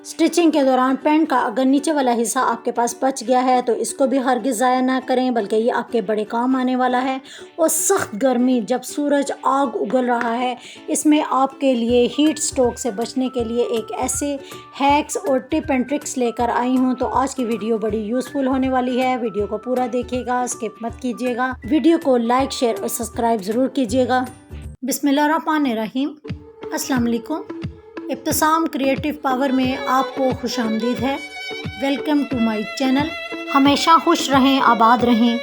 Stitching के दौरान pant का अगर नीचे वाला हिस्सा आपके पास बच गया है तो इसको भी हरगिज़ ज़ाया ना करें, बल्कि ये आपके बड़े काम आने वाला है। और सख्त गर्मी जब सूरज आग उगल रहा है, इसमें आपके लिए हीट स्ट्रोक से बचने के लिए एक ऐसे हैक्स और टिप एंड ट्रिक्स लेकर आई हूँ। तो आज की वीडियो बड़ी यूज़फुल होने वाली है। वीडियो को पूरा देखिएगा, स्किप मत कीजिएगा। वीडियो को लाइक, शेयर और सब्सक्राइब ज़रूर कीजिएगा। बिस्मिल्लाहिर्रहमानिर्रहीम। अस्सलाम वालेकुम। इब्तिसाम क्रिएटिव पावर में आपको खुशामदीद है। Welcome to my channel. हमेशा खुश रहें, आबाद रहें।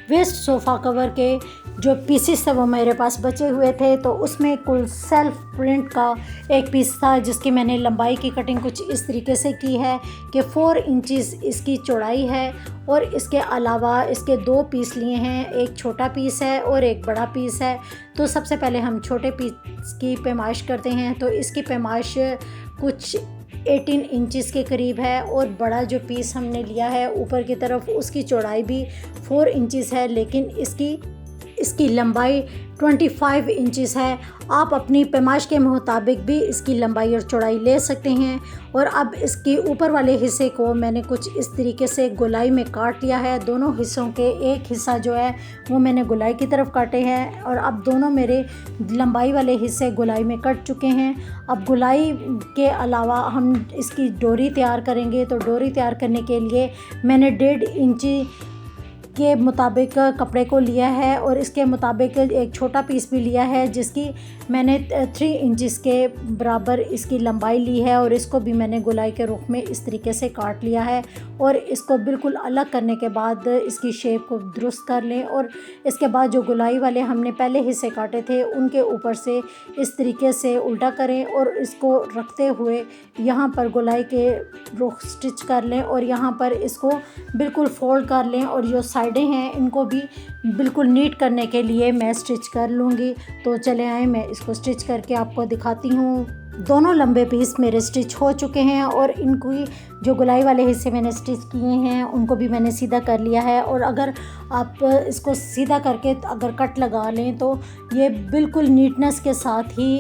वेस्ट सोफ़ा कवर के जो पीसेस थे वो मेरे पास बचे हुए थे, तो उसमें कुल सेल्फ प्रिंट का एक पीस था जिसकी मैंने लंबाई की कटिंग कुछ इस तरीके से की है कि 4 इंचेस इसकी चौड़ाई है। और इसके अलावा इसके 2 पीस लिए हैं, एक छोटा पीस है और एक बड़ा पीस है। तो सबसे पहले हम छोटे पीस की पैमाइश करते हैं। तो इसकी पैमाइश कुछ 18 इंचेस के करीब है और बड़ा जो पीस हमने लिया है ऊपर की तरफ, उसकी चौड़ाई भी 4 इंचेस है, लेकिन इसकी लंबाई 25 इंचेस है। आप अपनी पैमाइश के मुताबिक भी इसकी लंबाई और चौड़ाई ले सकते हैं। और अब इसके ऊपर वाले हिस्से को मैंने कुछ इस तरीके से गोलाई में काट लिया है। दोनों हिस्सों के एक हिस्सा जो है वो मैंने गोलाई की तरफ काटे हैं और अब दोनों मेरे लंबाई वाले हिस्से गोलाई में कट चुके हैं। अब गोलाई के अलावा हम इसकी डोरी तैयार करेंगे। तो डोरी तैयार करने के लिए मैंने 1.5 इंची के मुताबिक कपड़े को लिया है और इसके मुताबिक एक छोटा पीस भी लिया है जिसकी मैंने 3 इंचेस के बराबर इसकी लंबाई ली है। और इसको भी मैंने गोलाई के रुख में इस तरीके से काट लिया है। और इसको बिल्कुल अलग करने के बाद इसकी शेप को दुरुस्त कर लें। और इसके बाद जो गोलाई वाले हमने पहले हिस्से काटे थे उनके ऊपर से इस तरीके से उल्टा करें और इसको रखते हुए यहाँ पर गोलाई के रुख स्टिच कर लें और यहाँ पर इसको बिल्कुल फोल्ड कर लें। और जो साइडें हैं इनको भी बिल्कुल नीट करने के लिए मैं स्टिच कर लूँगी। तो चले आए, मैं इसको स्टिच करके आपको दिखाती हूँ। दोनों लंबे पीस मेरे स्टिच हो चुके हैं और इनकी जो गोलाई वाले हिस्से मैंने स्टिच किए हैं उनको भी मैंने सीधा कर लिया है। और अगर आप इसको सीधा करके अगर कट लगा लें तो ये बिल्कुल नीटनेस के साथ ही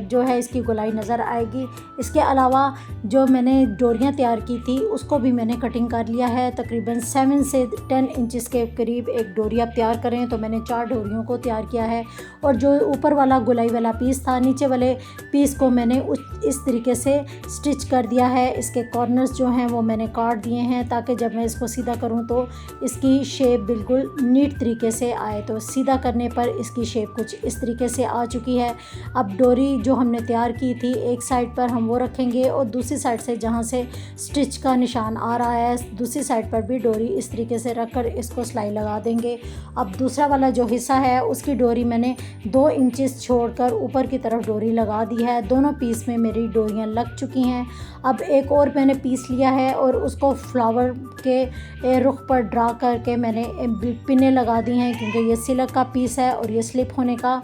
जो है इसकी गोलाई नज़र आएगी। इसके अलावा जो मैंने डोरियाँ तैयार की थी उसको भी मैंने कटिंग कर लिया है। तकरीबन 7 से 10 इंचेस के करीब एक डोरी आप तैयार करें, तो मैंने 4 डोरियों को तैयार किया है। और जो ऊपर वाला गोलाई वाला पीस था, नीचे वाले पीस को मैंने इस तरीके से स्टिच कर दिया है। इसके कॉर्नर्स जो हैं वो मैंने काट दिए हैं ताकि जब मैं इसको सीधा करूं तो इसकी शेप बिल्कुल नीट तरीके से आए। तो सीधा करने पर इसकी शेप कुछ इस तरीके से आ चुकी है। अब डोरी जो हमने तैयार की थी एक साइड पर हम वो रखेंगे और दूसरी साइड से जहां से स्टिच का निशान आ रहा है दूसरी साइड पर भी डोरी इस तरीके से रखकर इसको सिलाई लगा देंगे। अब दूसरा वाला जो हिस्सा है उसकी डोरी मैंने 2 इंचेस छोड़कर ऊपर की तरफ डोरी लगा दी है। दोनों पीस में मेरी डोरियां लग चुकी हैं। अब एक और मैंने पीस लिया है और उसको फ्लावर के रुख पर ड्रा करके मैंने पिने लगा दी हैं, क्योंकि ये सिल्क का पीस है और ये स्लिप होने का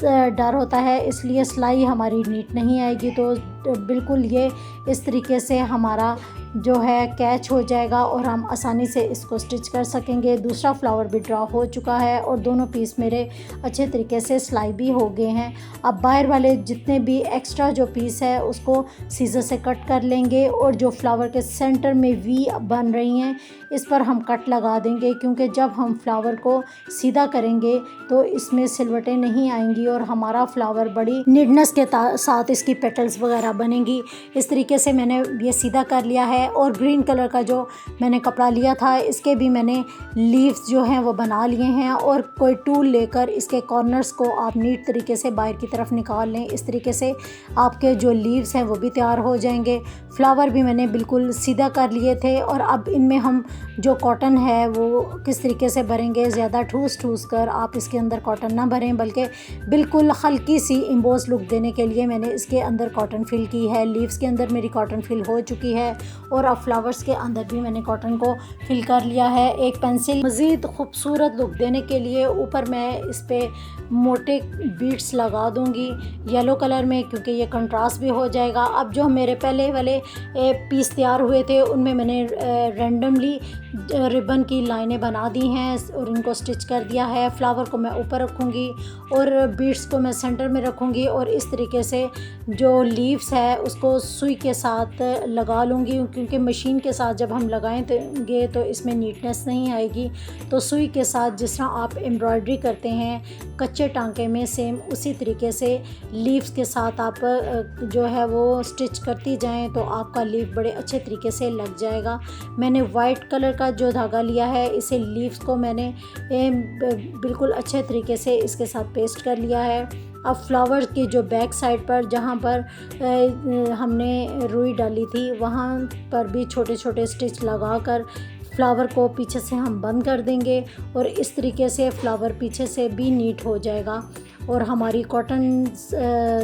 डर होता है, इसलिए सिलाई हमारी नीट नहीं आएगी। तो बिल्कुल ये इस तरीके से हमारा जो है कैच हो जाएगा और हम आसानी से इसको स्टिच कर सकेंगे। दूसरा फ्लावर भी ड्रा हो चुका है और दोनों पीस मेरे अच्छे तरीके से सिलाई भी हो गए हैं। अब बाहर वाले जितने भी एक्स्ट्रा जो पीस है उसको सीजर से कट कर लेंगे और जो फ्लावर के सेंटर में वी बन रही हैं इस पर हम कट लगा देंगे, क्योंकि जब हम फ्लावर को सीधा करेंगे तो इसमें सिलवटें नहीं आएंगी और हमारा फ्लावर बड़ी नीटनेस के साथ इसकी पेटल्स वगैरह बनेंगी। इस तरीके से मैंने ये सीधा कर लिया है। और ग्रीन कलर का जो मैंने कपड़ा लिया था इसके भी मैंने लीव्स जो हैं वो बना लिए हैं और कोई टूल लेकर इसके कॉर्नर्स को आप नीट तरीके से बाहर की तरफ निकाल लें। इस तरीके से आपके जो लीव्स हैं वो भी तैयार हो जाएंगे। फ्लावर भी मैंने बिल्कुल सीधा कर लिए थे और अब इनमें हम जो कॉटन है वो किस तरीके से भरेंगे, ज़्यादा ठूस कर आप इसके अंदर कॉटन ना भरें, बल्कि बिल्कुल हल्की सी एम्बोस लुक देने के लिए मैंने इसके अंदर कॉटन फिल की है। लीव्स के अंदर मेरी कॉटन फिल हो चुकी है और अब फ्लावर्स के अंदर भी मैंने कॉटन को फिल कर लिया है। एक पेंसिल मज़ीद खूबसूरत लुक देने के लिए ऊपर मैं इस पर मोटे बीड्स लगा दूंगी येलो कलर में, क्योंकि ये कंट्रास्ट भी हो जाएगा। अब जो मेरे पहले वाले पीस तैयार हुए थे उनमें मैंने रैंडमली रिबन की लाइनें बना दी हैं और इनको स्टिच कर दिया है। फ्लावर को मैं ऊपर रखूँगी और बीड्स को मैं सेंटर में रखूँगी और इस तरीके से जो लीव्स है उसको सुई के साथ लगा लूँगी, क्योंकि मशीन के साथ जब हम लगाएंगे तो इसमें नीटनेस नहीं आएगी। तो सुई के साथ जिस तरह आप एम्ब्रॉयडरी करते हैं कच्चे टांके में, सेम उसी तरीके से लीव्स के साथ आप जो है वो स्टिच करती जाएं तो आपका लीफ बड़े अच्छे तरीके से लग जाएगा। मैंने वाइट कलर का जो धागा लिया है इसे लीव्स को मैंने बिल्कुल अच्छे तरीके से इसके साथ पेस्ट कर लिया है। अब फ्लावर की जो बैक साइड पर जहाँ पर हमने रुई डाली थी वहाँ पर भी छोटे छोटे स्टिच लगाकर फ्लावर को पीछे से हम बंद कर देंगे और इस तरीके से फ्लावर पीछे से भी नीट हो जाएगा और हमारी कॉटन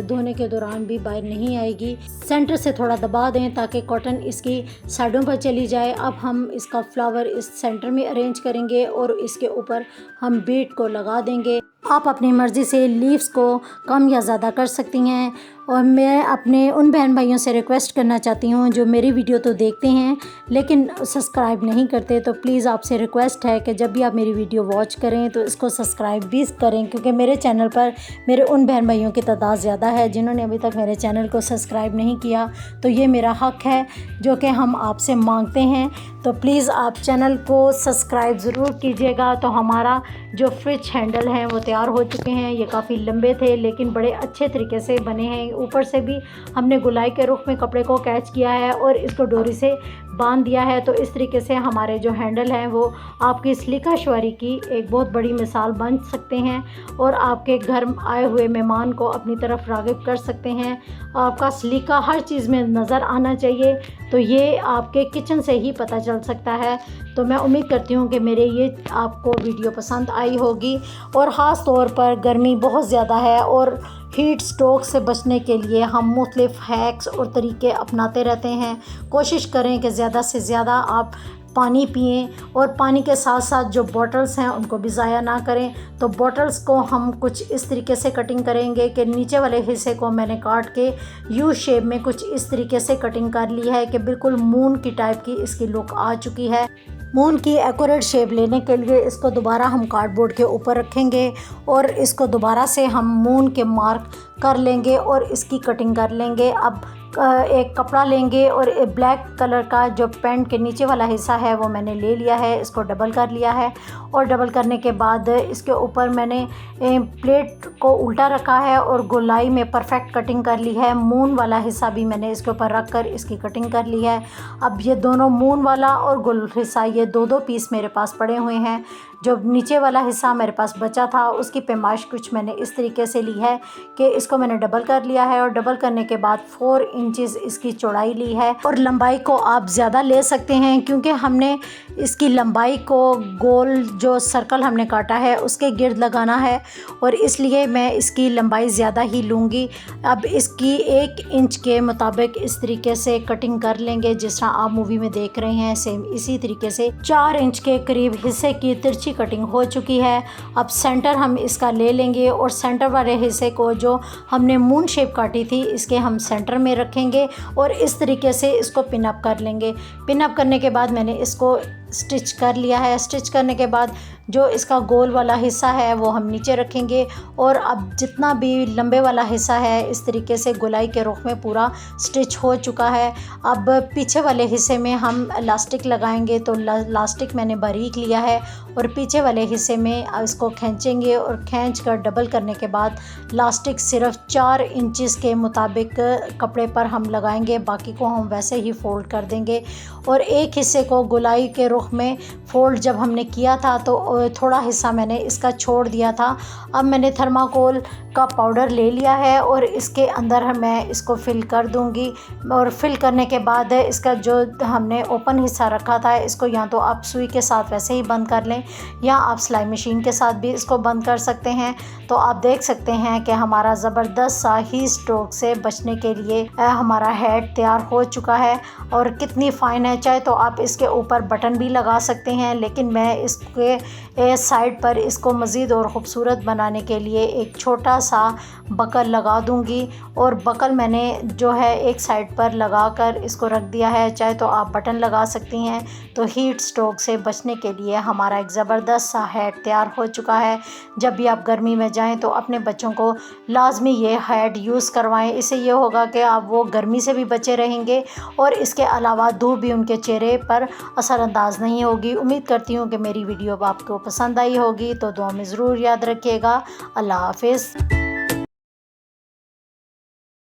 धोने के दौरान भी बाहर नहीं आएगी। सेंटर से थोड़ा दबा दें ताकि कॉटन इसकी साइडों पर चली जाए। अब हम इसका फ्लावर इस सेंटर में अरेंज करेंगे और इसके ऊपर हम बीड को लगा देंगे। आप अपनी मर्ज़ी से लीव्स को कम या ज़्यादा कर सकती हैं और मैं अपने उन बहन भाइयों से रिक्वेस्ट करना चाहती हूँ जो मेरी वीडियो तो देखते हैं लेकिन सब्सक्राइब नहीं करते, तो प्लीज़ आपसे रिक्वेस्ट है कि जब भी आप मेरी वीडियो वॉच करें तो इसको सब्सक्राइब भी करें, क्योंकि मेरे चैनल पर मेरे उन बहन भाइयों की तादाद ज़्यादा है जिन्होंने अभी तक मेरे चैनल को सब्सक्राइब नहीं किया। तो ये मेरा हक़ है जो कि हम आपसे मांगते हैं। तो प्लीज़ आप चैनल को सब्सक्राइब ज़रूर कीजिएगा। तो हमारा जो फ्रिज हैंडल है वो तैयार हो चुके हैं। ये काफ़ी लंबे थे लेकिन बड़े अच्छे तरीके से बने हैं। ऊपर से भी हमने गुलाई के रुख में कपड़े को कैच किया है और इसको डोरी से बांध दिया है। तो इस तरीके से हमारे जो हैंडल हैं वो आपकी सलीका शवारी की एक बहुत बड़ी मिसाल बन सकते हैं और आपके घर आए हुए मेहमान को अपनी तरफ राग़िब कर सकते हैं। आपका सलीका हर चीज़ में नज़र आना चाहिए, तो ये आपके किचन से ही पता चल सकता है। तो मैं उम्मीद करती हूँ कि मेरे ये आपको वीडियो पसंद आई होगी। और ख़ास तौर पर गर्मी बहुत ज़्यादा है और हीट स्ट्रोक से बचने के लिए हम मुख्तलिफ़ हैक्स और तरीके अपनाते रहते हैं। कोशिश करें कि ज़्यादा से ज़्यादा आप पानी पिएं और पानी के साथ साथ जो बॉटल्स हैं उनको भी ज़ाया ना करें। तो बॉटल्स को हम कुछ इस तरीके से कटिंग करेंगे कि नीचे वाले हिस्से को मैंने काट के यू शेप में कुछ इस तरीके से कटिंग कर ली है कि बिल्कुल मून की टाइप की इसकी लुक आ चुकी है। मून की एक्यूरेट शेप लेने के लिए इसको दोबारा हम कार्डबोर्ड के ऊपर रखेंगे और इसको दोबारा से हम मून के मार्क कर लेंगे और इसकी कटिंग कर लेंगे। अब एक कपड़ा लेंगे और ब्लैक कलर का जो पैंट के नीचे वाला हिस्सा है वो मैंने ले लिया है, इसको डबल कर लिया है और डबल करने के बाद इसके ऊपर मैंने प्लेट को उल्टा रखा है और गोलाई में परफेक्ट कटिंग कर ली है। मून वाला हिस्सा भी मैंने इसके ऊपर रख कर इसकी कटिंग कर ली है। अब ये दोनों मून वाला और गोल हिस्सा ये दो पीस मेरे पास पड़े हुए हैं। जो नीचे वाला हिस्सा मेरे पास बचा था उसकी पैमाइश कुछ मैंने इस तरीके से ली है कि इसको मैंने डबल कर लिया है और डबल करने के बाद 4 इंचेस इसकी चौड़ाई ली है। और लंबाई को आप ज़्यादा ले सकते हैं क्योंकि हमने इसकी लंबाई को गोल जो सर्कल हमने काटा है उसके गिर्द लगाना है और इसलिए मैं इसकी लंबाई ज़्यादा ही लूँगी। अब इसकी 1 इंच के मुताबिक इस तरीके से कटिंग कर लेंगे जिस तरह आप मूवी में देख रहे हैं। सेम इसी तरीके से 4 इंच के करीब हिस्से की तिरछी कटिंग हो चुकी है। अब सेंटर हम इसका ले लेंगे और सेंटर वाले हिस्से को जो हमने मून शेप काटी थी इसके हम सेंटर में रखेंगे और इस तरीके से इसको पिन अप कर लेंगे। पिन अप करने के बाद मैंने इसको स्टिच कर लिया है। स्टिच करने के बाद जो इसका गोल वाला हिस्सा है वो हम नीचे रखेंगे और अब जितना भी लंबे वाला हिस्सा है इस तरीके से गोलाई के रुख में पूरा स्टिच हो चुका है। अब पीछे वाले हिस्से में हम इलास्टिक लगाएंगे, तो इलास्टिक मैंने बारीक लिया है और पीछे वाले हिस्से में इसको खींचेंगे और खींच कर डबल करने के बाद इलास्टिक सिर्फ 4 इंचेस के मुताबिक कपड़े पर हम लगाएंगे, बाकी को हम वैसे ही फोल्ड कर देंगे और एक हिस्से को गोलाई के रुख में फोल्ड जब हमने किया था तो थोड़ा हिस्सा मैंने इसका छोड़ दिया था। अब मैंने थर्माकोल का पाउडर ले लिया है और इसके अंदर मैं इसको फिल कर दूंगी। और फिल करने के बाद इसका जो हमने ओपन हिस्सा रखा था इसको या तो आप सुई के साथ वैसे ही बंद कर लें या आप सिलाई मशीन के साथ भी इसको बंद कर सकते हैं। तो आप देख सकते हैं कि हमारा ज़बरदस्त सा हीट स्ट्रोक से बचने के लिए हमारा हेड तैयार हो चुका है। और कितनी फ़ाइन है, चाहे तो आप इसके ऊपर बटन भी लगा सकते हैं, लेकिन मैं इसके साइड पर इसको मज़ीद और ख़ूबसूरत बनाने के लिए एक छोटा सा बकल लगा दूंगी। और बकल मैंने जो है एक साइड पर लगा कर इसको रख दिया है, चाहे तो आप बटन लगा सकती हैं। तो हीट स्ट्रोक से बचने के लिए हमारा एक ज़बरदस्त सा हेड तैयार हो चुका है। जब भी आप गर्मी में जाएं तो अपने बच्चों को लाजमी ये हेड यूज़ करवाएं। इससे ये होगा कि आप वो गर्मी से भी बचे रहेंगे और इसके अलावा धूप भी उनके चेहरे पर असरअंदाज नहीं होगी। उम्मीद करती हूँ कि मेरी वीडियो आपको पसंद आई होगी, तो दुआ में ज़रूर याद रखिएगा। अल्लाह हाफ़िज़।